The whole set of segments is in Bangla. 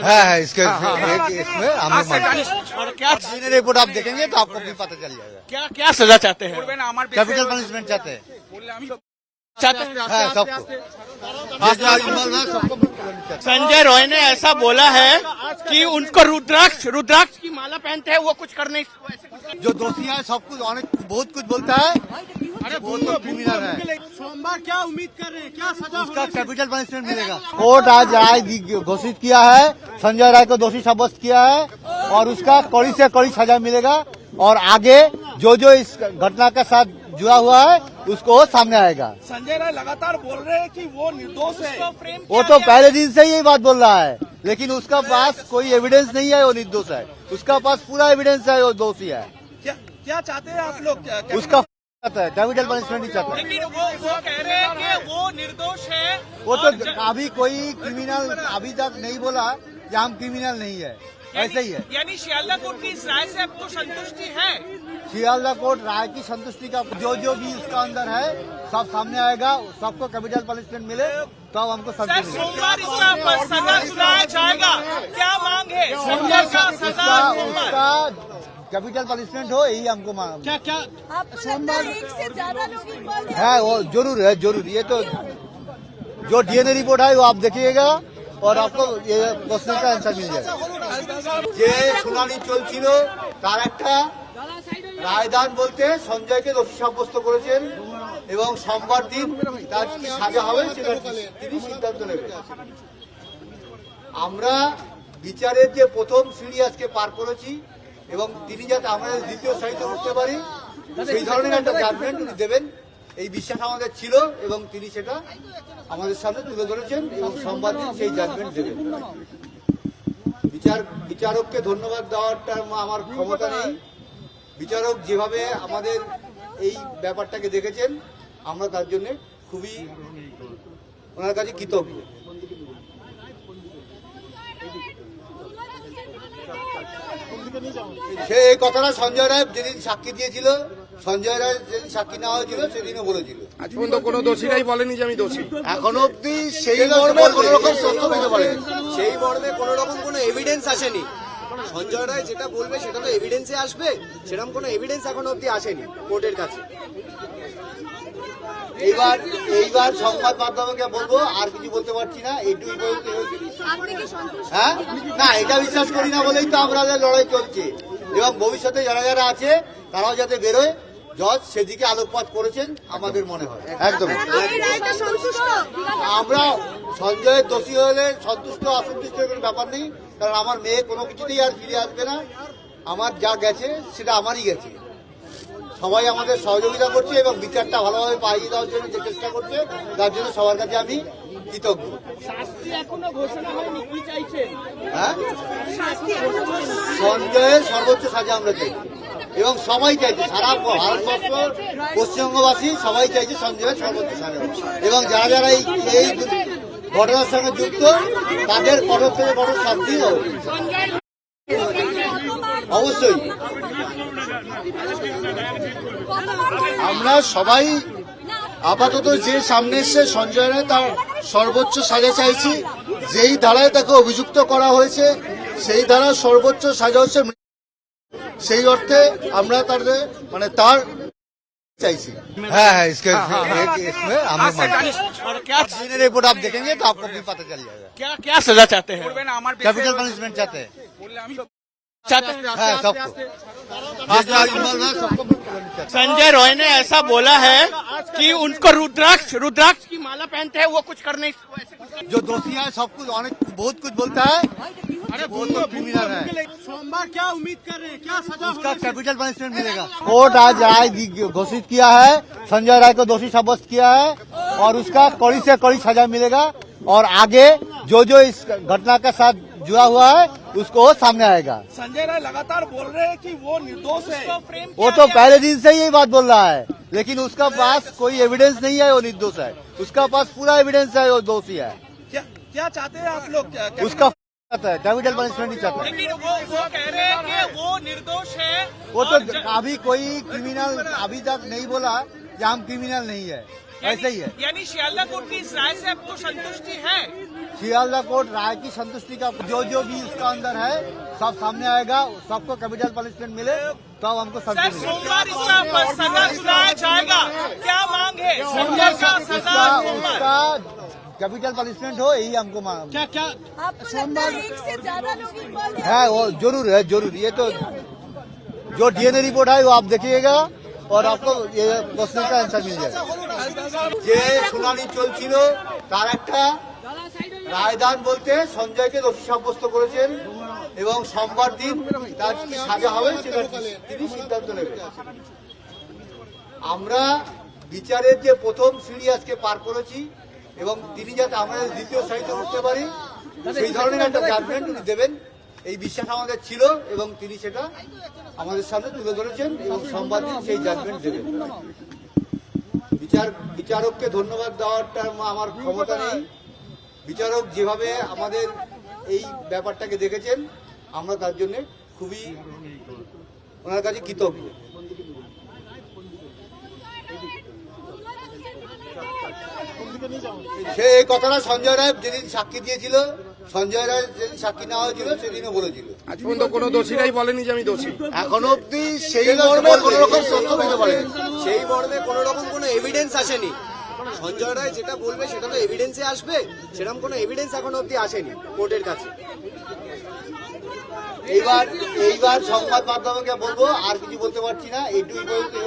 है इसके इसमें हमें और क्या रिपोर्ट आप देखेंगे तो आपको भी पता चल जाएगा। क्या क्या सजा चाहते हैं? कैपिटल पनिशमेंट चाहते हैं। चाहते हैं हाँ, सबको सबको संजय रॉय ने ऐसा बोला है कि उनको रुद्राक्ष की माला पहनते हैं वो कुछ कर नहीं। जो दोषी है सब कुछ बहुत कुछ बोलता है। अरे वो तो क्रिमिनल है। सोमवार क्या उम्मीद कर रहे हैं, क्या सजा उसका कैपिटल पनिशमेंट मिलेगा। कोर्ट आज राय घोषित किया है, संजय राय को दोषी साब्यस्त किया है और उसका कड़ी से कड़ी सजा मिलेगा। और आगे जो जो इस घटना के साथ जुड़ा हुआ है उसको सामने आएगा। संजय राय लगातार बोल रहे हैं कि वो निर्दोष है। वो तो पहले दिन से यही बात बोल रहा है, लेकिन उसका पास कोई एविडेंस नहीं है वो निर्दोष है। उसका पास पूरा एविडेंस है वो दोषी है। क्या चाहते हैं आप लोग? उसका चाहता है कैपिटल पनिशमेंट ही चाहता है। लेकिन वो कह रहे हैं कि वो निर्दोष है। वो तो अभी कोई क्रिमिनल अभी तक नहीं बोला कि हम क्रिमिनल नहीं है, ऐसे ही है। यानी शियालदा कोर्ट की इस राय से आपको संतुष्टि है? शियालदा कोर्ट राय की संतुष्टि का जो भी उसका अंदर है सब सामने आएगा। सबको कैपिटल पनिशमेंट मिले तो हमको संतुष्टि मिलेगी। सोमवार इसका सजा सुनाया जाएगा, क्या मांग है? संजय का सजा उसका कैपिटल पनिशमेंट हो यही हमको मांग। क्या सोमवार एक से ज्यादा लोग इन्वॉल्व है वो जरूर है, जरूर। ये तो जो डीएनए रिपोर्ट है वो आप देखिएगा और आपको ये क्वेश्चन का आंसर मिल जाएगा। যে শুনানি ছিল তার একটা রায়দান বলতে সঞ্জয়কে দোষী সাব্যস্ত করেছেন এবং সোমবার দিন তার কি সাজা হবে সেটা তিনি সিদ্ধান্ত নেবেন। আমরা বিচারের যে প্রথম সিঁড়ি আজকে পার করেছি এবং তিনি যাতে আমরা দ্বিতীয় সারিতে উঠতে পারি সেই ধরনের একটা জাজমেন্ট উনি দেবেন এই বিশ্বাস আমাদের ছিল এবং তিনি সেটা আমাদের সামনে তুলে ধরেছেন এবং সোমবার দিন সেই জাজমেন্ট দেবেন। বিচারককে ধন্যবাদ দেওয়াটা আমার ক্ষমতা নেই। বিচারক যেভাবে আমাদের এই ব্যাপারটাকে দেখেছেন আমরা তার জন্য খুবই ওনার কাছে কৃতজ্ঞ। সে এই কথাটা সঞ্জয় রায় যেদিন সাক্ষী দিয়েছিল, সঞ্জয় রায় যেদিন সাক্ষী নেওয়া হয়েছিল সেদিনও বলেছিল। আজ পর্যন্ত কোনো দোষীরাই বলেনি যে আমি দোষী। এখনো অব্দি সেই মর্মে কোনো রকম তথ্য দিতে পারে, সেই মর্মে কোন রকম কোনো এভিডেন্স আসেনি। সঞ্জয় রায় যেটা বলবে সেটা তো এভিডেন্সে আসবে, সেরকম কোনো এভিডেন্স এখনো অব্দি আসেনি কোর্টের কাছে। এইবার সংবাদ মাধ্যমকে বলবো আর কিছু বলতে পারছি না। এইটুকুই বলতে হ্যাঁ না, এটা বিশ্বাস করি না বলেই তো আমাদের লড়াই চলছে এবং ভবিষ্যতে যারা যারা আছে তারাও যাতে বেরোয় জজ সেদিকে আলোকপাত করেছেন আমাদের মনে হয়। একদম আমরা সঞ্জয়ের দোষী হলে সন্তুষ্ট অসন্তুষ্টের কোনো ব্যাপার নেই, কারণ আমার মেয়ে কোনো কিছুতেই আর ফিরে আসবে না। আমার যা গেছে সেটা আমারই গেছে। সবাই আমাদের সহযোগিতা করছে এবং বিচারটা ভালোভাবে পাইয়ে দেওয়ার জন্য যে চেষ্টা করছে তার জন্য সবার কাছে আমি কৃতজ্ঞ। হ্যাঁ, সঞ্জয়ের সর্বোচ্চ সাজা আমরা চাই এবং সবাই চাইছে, সারা ভারতবর্ষ পশ্চিমবঙ্গবাসী সবাই চাইছে সঞ্জয়ের সর্বোচ্চ সাজা এবং যারা যারা এই ঘটনার সঙ্গে যুক্ত তাদের কঠোর থেকে কঠোর শাস্তি হবে অবশ্যই। আমরা সবাই আপাতত যে সামনে এসছে সঞ্জয় রায় তার সর্বোচ্চ সাজা চাইছি। যেই ধারায় তাকে অভিযুক্ত করা হয়েছে সেই ধারার সর্বোচ্চ সাজা হচ্ছে, সেই অর্থে আমরা তার চাইছি। হ্যাঁ হ্যাঁ, इसमें हमें और क्या रिपोर्ट आप देखेंगे तो आपको भी पता चल जाएगा। क्या क्या सजा चाहते हैं? कैपिटल पनिशमेंट चाहते हैं। चाहते हैं हाँ, सबको संजय रॉय ने ऐसा बोला है कि उनको रुद्राक्ष की माला पहनते हैं वो कुछ कर नहीं। जो दोषी है सब कुछ बहुत कुछ बोलता है। अरे वो तो क्रिमिनल है। सोमवार क्या उम्मीद कर रहे हैं, क्या सजा उसका कैपिटल पनिशमेंट मिलेगा। कोर्ट आज राय घोषित किया है, संजय राय को दोषी साब्यस्त किया है और उसका कड़ी से कड़ी सजा मिलेगा। और आगे जो जो इस घटना के साथ जुड़ा हुआ है उसको सामने आएगा। संजय राय लगातार बोल रहे हैं कि वो निर्दोष है। वो तो पहले दिन से यही बात बोल रहा है, लेकिन उसका पास कोई एविडेंस नहीं है वो निर्दोष है। उसका पास पूरा एविडेंस है वो दोषी है। क्या चाहते हैं आप लोग? उसका चाहता है कैपिटल पनिशमेंट ही चाहता है। लेकिन वो कह रहे हैं कि वो निर्दोष है। वो तो अभी कोई क्रिमिनल अभी तक नहीं बोला कि हम क्रिमिनल नहीं है, ऐसे ही है। यानी शियालदा कोर्ट की इस राय से आपको संतुष्टि है? सियालदा कोर्ट राय की संतुष्टि का जो भी इसका अंदर है सब सामने आएगा, सबको कैपिटल पनिशमेंट मिले तो हमको सब सर सोमवार इसका सजा सुनाया जाएगा, क्या मांग है? सोमवार का सजा सोमवार उसका कैपिटल पनिशमेंट हो, यही हमको मांग क्या आपको लगता है एक से ज्यादा लोग इन्वॉल्व है। वो जरूर है, जरूर। ये तो जो डीएनए रिपोर्ट है वो आप देखिएगा और आपको ये क्वेश्चन का आंसर मिल जाएगा। যে শুনানি চলছিল তার একটা রায়দান বলতে সঞ্জয়কে দোষী সাব্যস্ত করেছেন এবং সোমবার দিন তার কি সাজা হবে সেটা তিনি সিদ্ধান্ত নেবেন। আমরা বিচারের যে প্রথম সিঁড়ি আজকে পার করেছি এবং তিনি যাতে আমরা দ্বিতীয় সারিতে উঠতে পারি সেই ধরনের একটা জাজমেন্ট উনি দেবেন এই বিশ্বাস আমাদের ছিল এবং তিনি সেটা আমাদের সামনে তুলে ধরেছেন এবং সোমবার দিন সেই জাজমেন্ট দেবেন। বিচারককে ধন্যবাদ দেওয়াটা আমার ক্ষমতা নেই। বিচারক যেভাবে আমাদের এই ব্যাপারটাকে দেখেছেন আমরা তার জন্য খুবই ওনার কাছে কৃতজ্ঞ। সে এই কথাটা সঞ্জয় রায় যেদিন সাক্ষী দিয়েছিল, সঞ্জয় রায় যেদিন সাক্ষী নেওয়া হয়েছিল সেদিনও বলেছিল। আজ পর্যন্ত কোনো দোষীরাই বলেনি যে আমি দোষী। এখনো অব্দি সেই মর্মে কোনো রকম তথ্য দিতে পারে সেই মর্মে কোনো রকম কোনো এভিডেন্স আসেনি। সঞ্জয় রায় যেটা বলবে সেটা তো এভিডেন্সে আসবে, সেরকম কোনো এভিডেন্স এখনো অব্দি আসেনি কোর্টের কাছে। এইবার সংবাদ মাধ্যমকে বলবো, আর কিছু বলতে পারছি না। এইটুকুই বলতে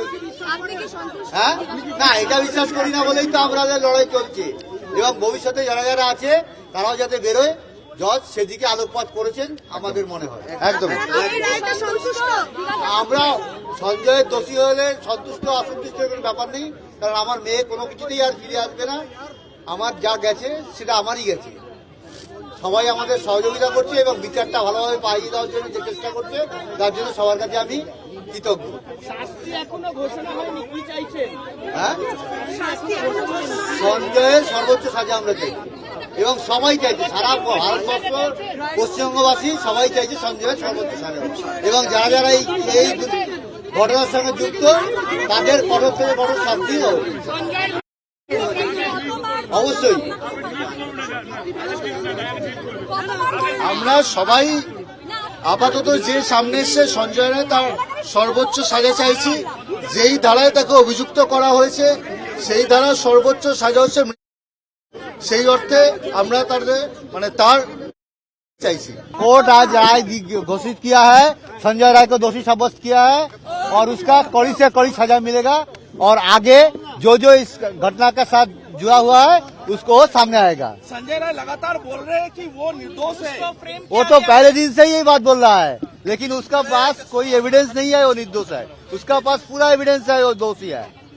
আপনি কি সন্তুষ্ট? হ্যাঁ, না এটা বিশ্বাস করি না বলেই তো আমাদের লড়াই চলছে এবং ভবিষ্যতে যারা যারা আছে তারাও যাতে বেরোয়, জজ সেদিকে আলোকপাত করেছেন আমাদের মনে হয়। একদম এই রায়টা সন্তুষ্ট? আমরা সঞ্জয়ের দোষী হলে সন্তুষ্ট অসন্তুষ্টের কোনো ব্যাপার নেই, কারণ আমার মেয়ে কোনো কিছুতেই আর ফিরে আসবে না। আমার যা গেছে সেটা আমারই গেছে। সবাই আমাদের সহযোগিতা করছে এবং বিচারটা ভালোভাবে পাইয়ে দেওয়ার জন্য যে চেষ্টা করছে তার জন্য সবার কাছে আমি কৃতজ্ঞ। শাস্তি এখনো ঘোষণা হয়নি, কি চাইছেন? হ্যাঁ, শাস্তি এখনো ঘোষণা হয়নি। সঞ্জয়ের সর্বোচ্চ সাজা আমরা চাই এবং সবাই চাইছে, সারা ভারতবর্ষ পশ্চিমবঙ্গবাসী সবাই চাইছে সঞ্জয়ের সর্বোচ্চ সাজা এবং যারা যারা এই ঘটনার সঙ্গে যুক্ত তাদের কঠোর থেকে কঠোর শাস্তি হবে অবশ্যই। আমরা সবাই আপাতত যে সামনে এসছে সঞ্জয় রায় তার সর্বোচ্চ সাজা চাইছি। যেই ধারায় তাকে অভিযুক্ত করা হয়েছে সেই ধারা সর্বোচ্চ সাজা হচ্ছে, সেই অর্থে আমরা তার চাইছি। कोर्ट आज राय घोषित किया है, संजय राय को दोषी साब्यस्त किया है और उसका कड़ी से कड़ी सजा मिलेगा और आगे जो जो इस घटना के साथ जुड़ा हुआ है उसको सामने आएगा। संजय राय लगातार बोल रहे हैं कि वो निर्दोष है। वो तो पहले दिन से ही यही बात बोल रहा है, लेकिन उसका पास कोई एविडेंस नहीं है वो निर्दोष है। उसका पास पूरा एविडेंस है वो दोषी है।